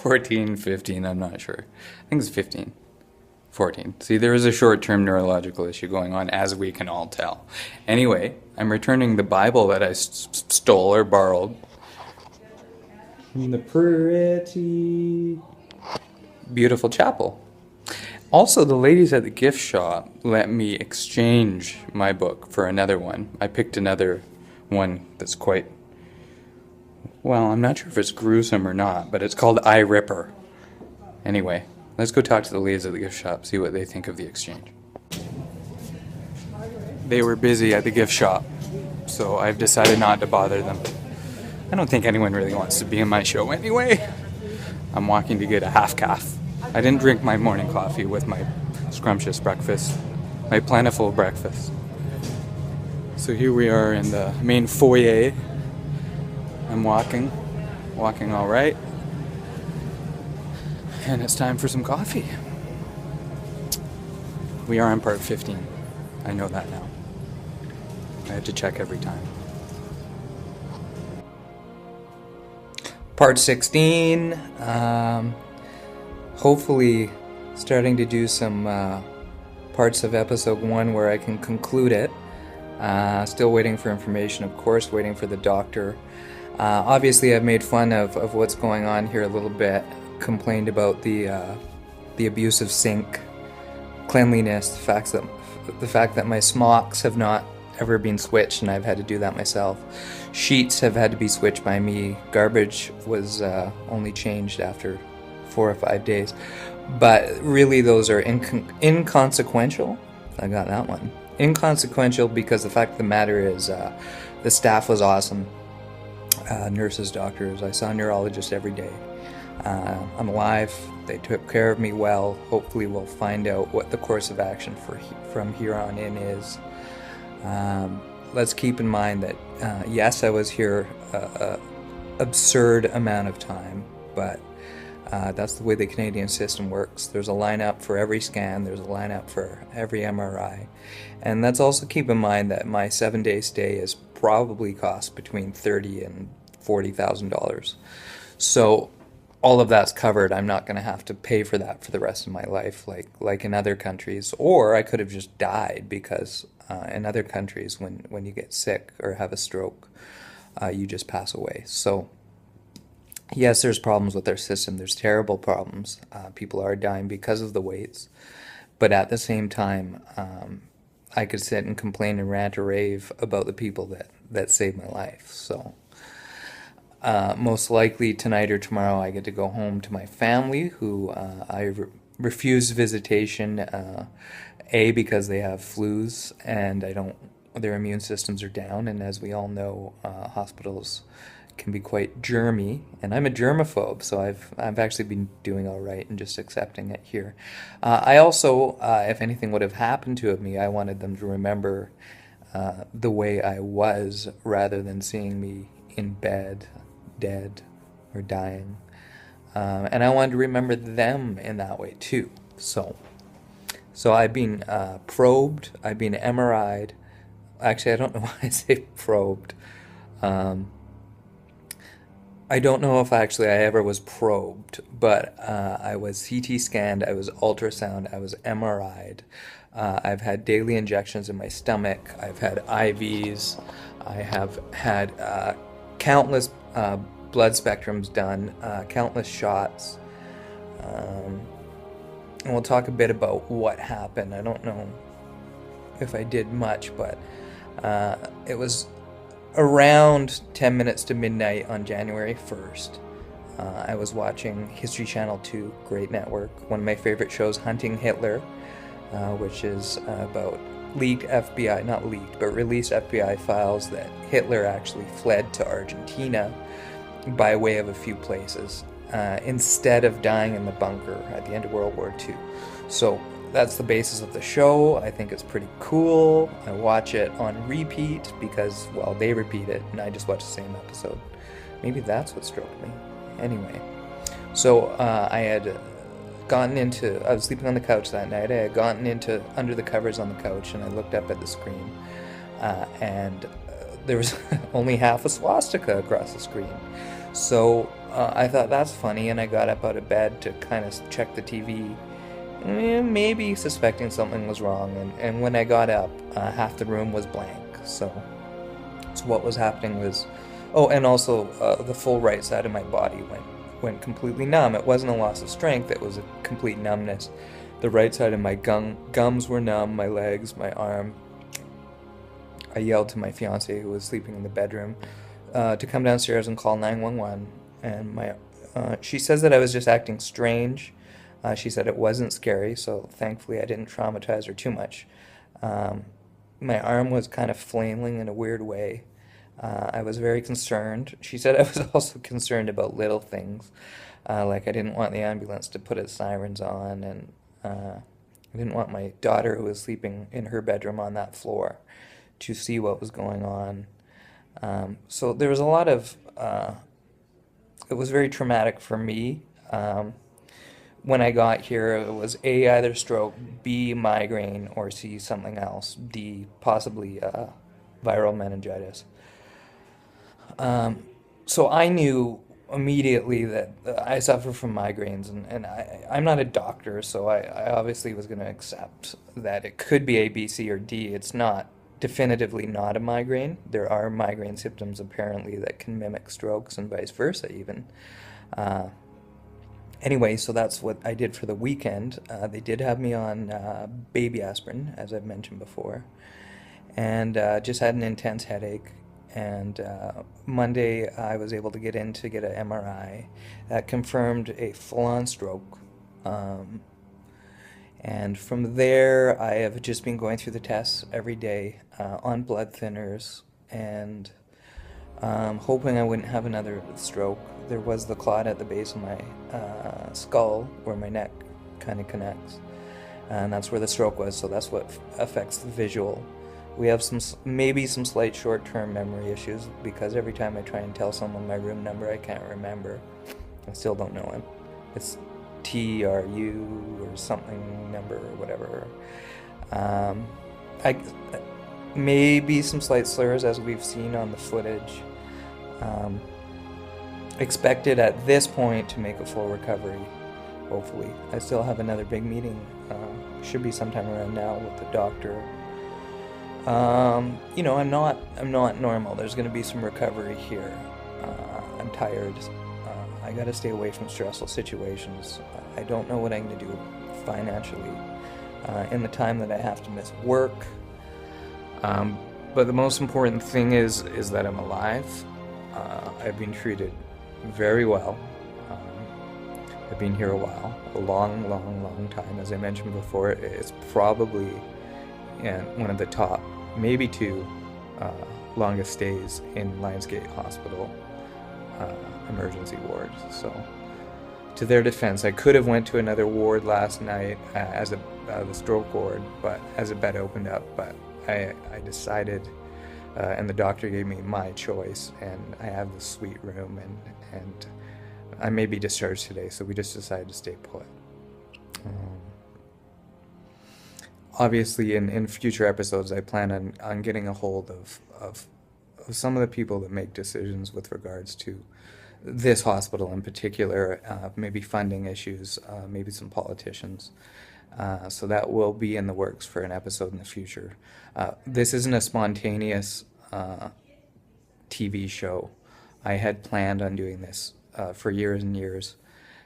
14, 15, I'm not sure. I think it's 15. 14. See, there is a short-term neurological issue going on, as we can all tell. Anyway, I'm returning the Bible that I stole or borrowed from the pretty beautiful chapel. Also, the ladies at the gift shop let me exchange my book for another one. I picked another one that's quite, well, I'm not sure if it's gruesome or not, but it's called Eye Ripper. Anyway, let's go talk to the ladies at the gift shop, see what they think of the exchange. They were busy at the gift shop, so I've decided not to bother them. I don't think anyone really wants to be in my show anyway. I'm walking to get a half calf. I didn't drink my morning coffee with my scrumptious breakfast, my plentiful breakfast. So here we are in the main foyer. I'm walking all right. And it's time for some coffee. We are on part 15. I know that now. I have to check every time. Part 16. Hopefully starting to do some parts of episode 1 where I can conclude it. Still waiting for information, of course, waiting for the doctor. Obviously, I've made fun of what's going on here a little bit. Complained about the abusive sink, cleanliness, the fact that my smocks have not ever been switched and I've had to do that myself. Sheets have had to be switched by me. Garbage was only changed after 4 or 5 days. But really those are inconsequential. I got that one. Inconsequential because the fact of the matter is the staff was awesome. Nurses, doctors. I saw a neurologist every day. I'm alive. They took care of me well. Hopefully we'll find out what the course of action from here on in is. Let's keep in mind that yes, I was here absurd amount of time, but that's the way the Canadian system works. There's a lineup for every scan, there's a lineup for every MRI, and let's also keep in mind that my 7-day stay has probably cost between $30,000 and $40,000. So all of that's covered. I'm not going to have to pay for that for the rest of my life like in other countries, or I could have just died because in other countries when you get sick or have a stroke, you just pass away. So yes, there's problems with their system. There's terrible problems. People are dying because of the waits. But at the same time, I could sit and complain and rant or rave about the people that saved my life. So most likely tonight or tomorrow I get to go home to my family, who I refuse visitation, A, because they have flus and their immune systems are down, and as we all know, hospitals can be quite germy, and I'm a germaphobe, so I've actually been doing all right and just accepting it here. I also, if anything would have happened to me, I wanted them to remember the way I was rather than seeing me in bed, dead, or dying. And I wanted to remember them in that way too. So I've been probed, I've been MRI'd. Actually, I don't know why I say probed. I don't know if I ever was probed, but I was CT scanned, I was ultrasound, I was MRI'd. I've had daily injections in my stomach, I've had IVs, I have had countless blood spectrums done, countless shots. And we'll talk a bit about what happened. I don't know if I did much, but it was around 10 minutes to midnight on January 1st. I was watching History Channel 2, great network, one of my favorite shows, Hunting Hitler, which is about leaked FBI, not leaked, but released FBI files that Hitler actually fled to Argentina by way of a few places, instead of dying in the bunker at the end of World War II. So that's the basis of the show. I think it's pretty cool. I watch it on repeat because, well, they repeat it and I just watch the same episode. Maybe that's what stroked me. Anyway, so I was sleeping on the couch that night. I had gotten into under the covers on the couch and I looked up at the screen and there was only half a swastika across the screen. So I thought that's funny, and I got up out of bed to kind of check the TV, maybe suspecting something was wrong. And when I got up, half the room was blank. So what was happening was, oh, and also the full right side of my body went completely numb. It wasn't a loss of strength; it was a complete numbness. The right side of my gums were numb, my legs, my arm. I yelled to my fiance, who was sleeping in the bedroom, to come downstairs and call 911. And she says that I was just acting strange. She said it wasn't scary, so thankfully I didn't traumatize her too much. My arm was kind of flailing in a weird way. I was very concerned. She said I was also concerned about little things, like I didn't want the ambulance to put its sirens on, and I didn't want my daughter, who was sleeping in her bedroom on that floor, to see what was going on. So there was a lot of, it was very traumatic for me. When I got here, it was A, either stroke, B, migraine, or C, something else, D, possibly viral meningitis. So I knew immediately that I suffer from migraines, and I'm not a doctor, so I obviously was going to accept that it could be A, B, C, or D. It's not definitively not a migraine. There are migraine symptoms apparently that can mimic strokes and vice versa even. Anyway, so that's what I did for the weekend. They did have me on baby aspirin, as I've mentioned before, and just had an intense headache. And Monday, I was able to get in to get an MRI that confirmed a full-on stroke. And from there, I have just been going through the tests every day on blood thinners, and hoping I wouldn't have another stroke. There was the clot at the base of my skull where my neck kind of connects, and that's where the stroke was, so that's what affects the visual. We have maybe some slight short-term memory issues, because every time I try and tell someone my room number, I can't remember. I still don't know it. It's TRU or something number or whatever. I maybe some slight slurs, as we've seen on the footage. Expected at this point to make a full recovery, hopefully. I still have another big meeting, should be sometime around now, with the doctor. I'm not normal. There's going to be some recovery here. I'm tired. I got to stay away from stressful situations. I don't know what I'm going to do financially in the time that I have to miss work. But the most important thing is that I'm alive. I've been treated very well. I've been here a while, a long time. As I mentioned before, it's probably one of the top, maybe two, longest stays in Lionsgate Hospital emergency ward. So, to their defense, I could have went to another ward last night as the stroke ward, but as a bed opened up. But I decided, and the doctor gave me my choice, and I have this sweet room, and I may be discharged today, so we just decided to stay put. Obviously, in future episodes, I plan on getting a hold of some of the people that make decisions with regards to this hospital in particular, maybe funding issues, maybe some politicians. So that will be in the works for an episode in the future. This isn't a spontaneous TV show. I had planned on doing this for years and years.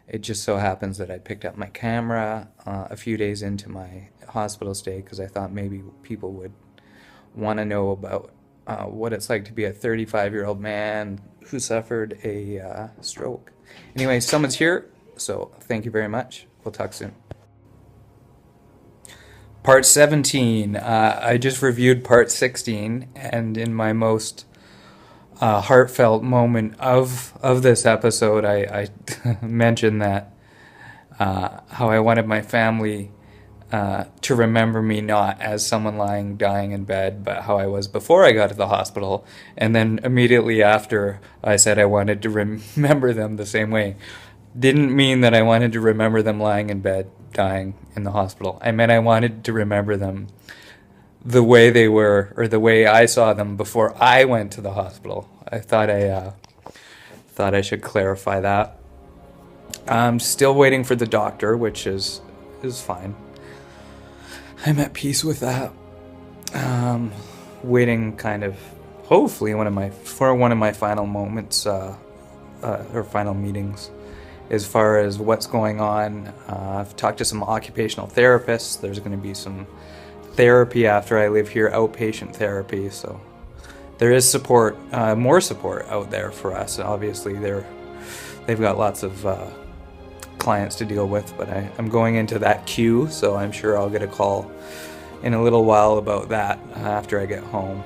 It just so happens that I picked up my camera a few days into my hospital stay, because I thought maybe people would want to know about what it's like to be a 35-year-old man who suffered a stroke. Anyway, someone's here, so thank you very much. We'll talk soon. Part 17. I just reviewed part 16, and in my most heartfelt moment of this episode, I mentioned that how I wanted my family to remember me not as someone dying in bed, but how I was before I got to the hospital. And then immediately after, I said I wanted to remember them the same way. Didn't mean that I wanted to remember them lying in bed, dying in the hospital. I meant I wanted to remember them the way they were, or the way I saw them before I went to the hospital. I thought thought I should clarify that. I'm still waiting for the doctor, which is fine. I'm at peace with that. Waiting kind of, hopefully, one of my final moments, or final meetings, as far as what's going on. I've talked to some occupational therapists. There's going to be some therapy after I live here, outpatient therapy, so there is support, more support out there for us. Obviously, they've got lots of clients to deal with, but I'm going into that queue, so I'm sure I'll get a call in a little while about that after I get home.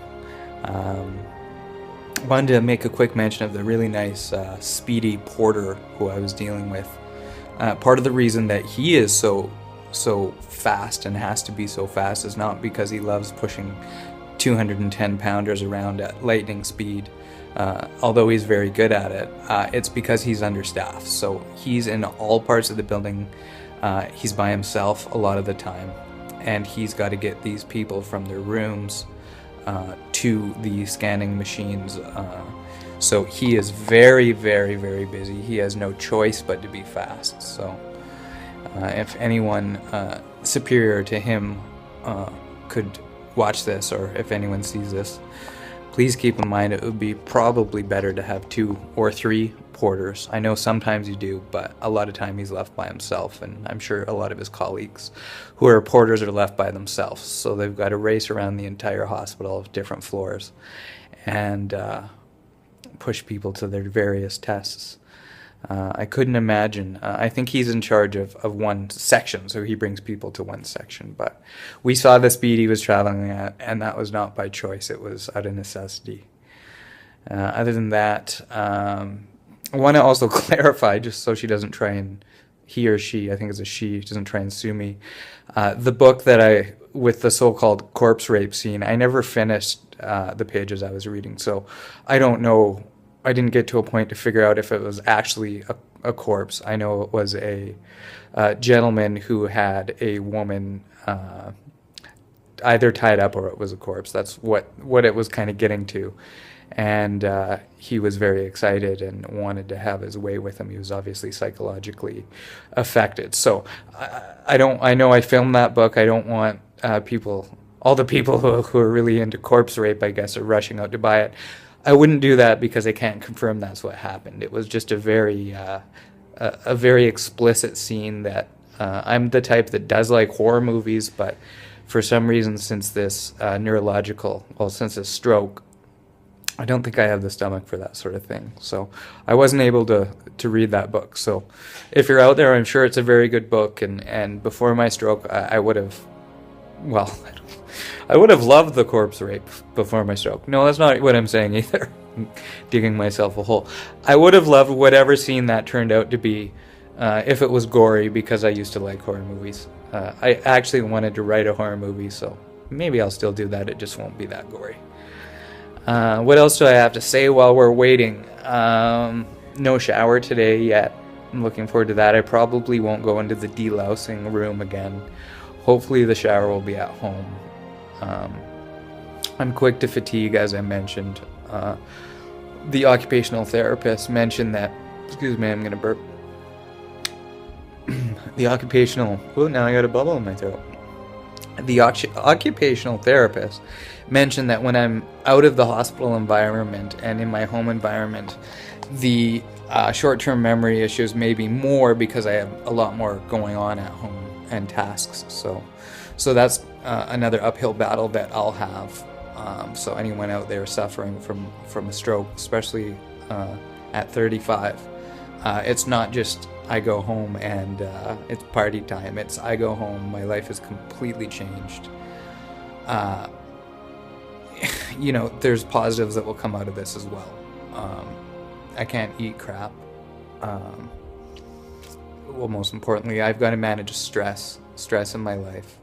Wanted to make a quick mention of the really nice Speedy Porter who I was dealing with. Part of the reason that he is so fast and has to be so fast is not because he loves pushing 210 pounders around at lightning speed, although he's very good at it. It's because he's understaffed. So he's in all parts of the building. He's by himself a lot of the time, and he's got to get these people from their rooms to the scanning machines. So he is very, very, very busy. He has no choice but to be fast. So if anyone superior to him could watch this, or if anyone sees this, please keep in mind it would be probably better to have 2 or 3 porters. I know sometimes you do, but a lot of time he's left by himself, and I'm sure a lot of his colleagues who are porters are left by themselves. So they've got to race around the entire hospital of different floors and push people to their various tests. I couldn't imagine. I think he's in charge of one section, so he brings people to one section. But we saw the speed he was traveling at, and that was not by choice. It was out of necessity. Other than that, I want to also clarify, just so she doesn't try and, he or she, I think it's a she, doesn't try and sue me. The book that with the so-called corpse rape scene, I never finished the pages I was reading, so I don't know. I didn't get to a point to figure out if it was actually a corpse. I know it was a gentleman who had a woman either tied up or it was a corpse. That's what it was kind of getting to. And he was very excited and wanted to have his way with him. He was obviously psychologically affected. So I know I filmed that book. I don't want all the people who are really into corpse rape, I guess, are rushing out to buy it. I wouldn't do that because I can't confirm that's what happened. It was just a very explicit scene that I'm the type that does like horror movies, but for some reason, since this since this stroke, I don't think I have the stomach for that sort of thing. So I wasn't able to read that book. So if you're out there, I'm sure it's a very good book. And before my stroke, I would have, well, I would have loved the corpse rape before my stroke. No, that's not what I'm saying either. I'm digging myself a hole. I would have loved whatever scene that turned out to be, if it was gory, because I used to like horror movies. I actually wanted to write a horror movie, so maybe I'll still do that. It just won't be that gory. What else do I have to say while we're waiting? No shower today yet. I'm looking forward to that. I probably won't go into the delousing room again. Hopefully the shower will be at home. I'm quick to fatigue, as I mentioned. The occupational therapist mentioned that, excuse me, I'm going to burp. Now I got a bubble in my throat. The occupational therapist mentioned that when I'm out of the hospital environment and in my home environment, the short-term memory issues may be more because I have a lot more going on at home and tasks. So that's another uphill battle that I'll have. So anyone out there suffering from a stroke, especially at 35, it's not just I go home and it's party time. It's I go home, my life is completely changed. There's positives that will come out of this as well. I can't eat crap. Well, most importantly, I've got to manage stress in my life,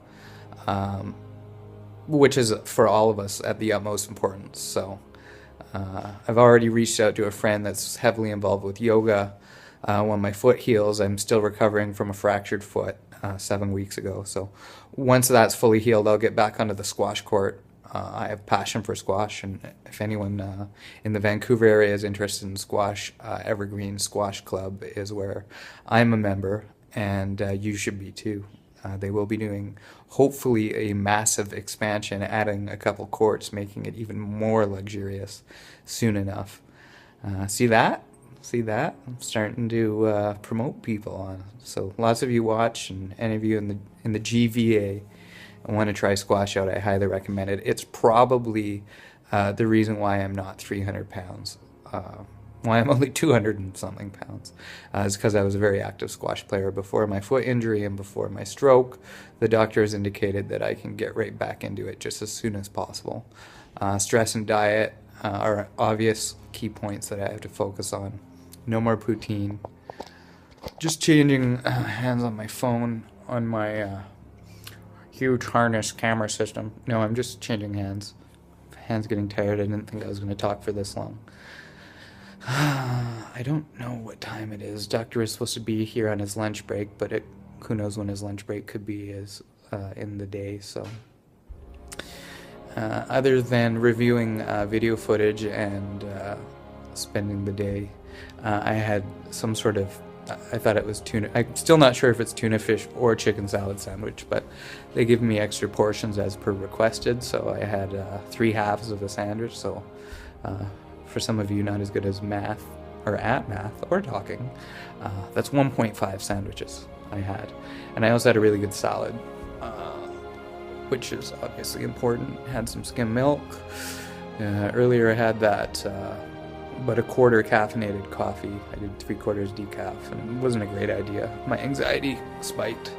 which is for all of us at the utmost importance. So I've already reached out to a friend that's heavily involved with yoga. When my foot heals, I'm still recovering from a fractured foot 7 weeks ago. So once that's fully healed, I'll get back onto the squash court I have passion for squash, and if anyone in the Vancouver area is interested in squash, Evergreen Squash Club is where I'm a member, and you should be too. They will be doing, hopefully, a massive expansion, adding a couple courts, making it even more luxurious soon enough. See that? See that? I'm starting to promote people on. So lots of you watch, and any of you in the GVA want to try squash out, I highly recommend it. It's probably the reason why I'm not 300 pounds. Why I'm only 200 and something pounds is because I was a very active squash player before my foot injury and before my stroke. The doctor has indicated that I can get right back into it just as soon as possible. Stress and diet are obvious key points that I have to focus on. No more poutine. Just changing hands on my phone on my huge harness camera system. No, I'm just changing hands. Hands getting tired. I didn't think I was going to talk for this long. I don't know what time it is. Doctor is supposed to be here on his lunch break, but who knows when his lunch break could be in the day. So, other than reviewing video footage and spending the day, I had some sort of, I thought it was tuna. I'm still not sure if it's tuna fish or chicken salad sandwich, but they give me extra portions as per requested. So I had 3 halves of a sandwich. So for some of you not as good as math or at math or talking, that's 1.5 sandwiches I had. And I also had a really good salad, which is obviously important. Had some skim milk. Earlier I had that but a quarter caffeinated coffee. I did 3/4 decaf, and it wasn't a great idea. My anxiety spiked.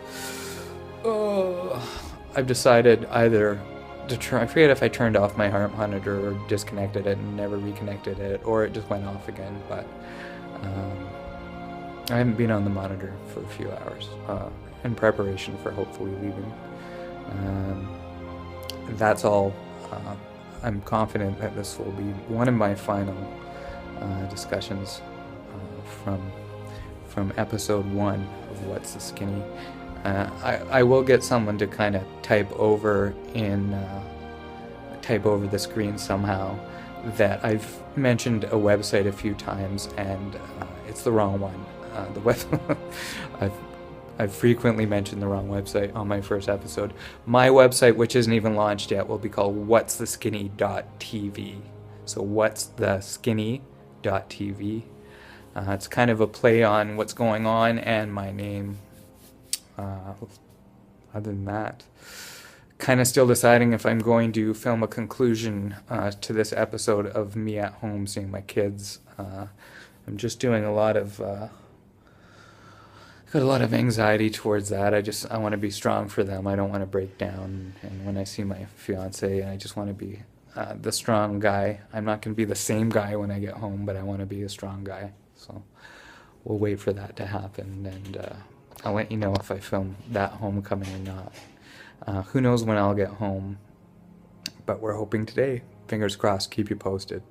I've decided either to try, I forget if I turned off my heart monitor or disconnected it and never reconnected it, or it just went off again, but I haven't been on the monitor for a few hours in preparation for hopefully leaving. That's all. I'm confident that this will be one of my final discussions from episode 1 of What's the Skinny. I will get someone to kind of type over the screen somehow that I've mentioned a website a few times and it's the wrong one. I've frequently mentioned the wrong website on my first episode. My website, which isn't even launched yet, will be called whatstheskinny.tv. So whatstheskinny.tv. It's kind of a play on what's going on and my name. Other than that, kind of still deciding if I'm going to film a conclusion to this episode of me at home seeing my kids. I'm just doing got a lot of anxiety towards that. I want to be strong for them. I don't want to break down. And when I see my fiance, I just want to be the strong guy. I'm not going to be the same guy when I get home, but I want to be a strong guy. So we'll wait for that to happen, and I'll let you know if I film that homecoming or not. Who knows when I'll get home, but we're hoping today. Fingers crossed. Keep you posted.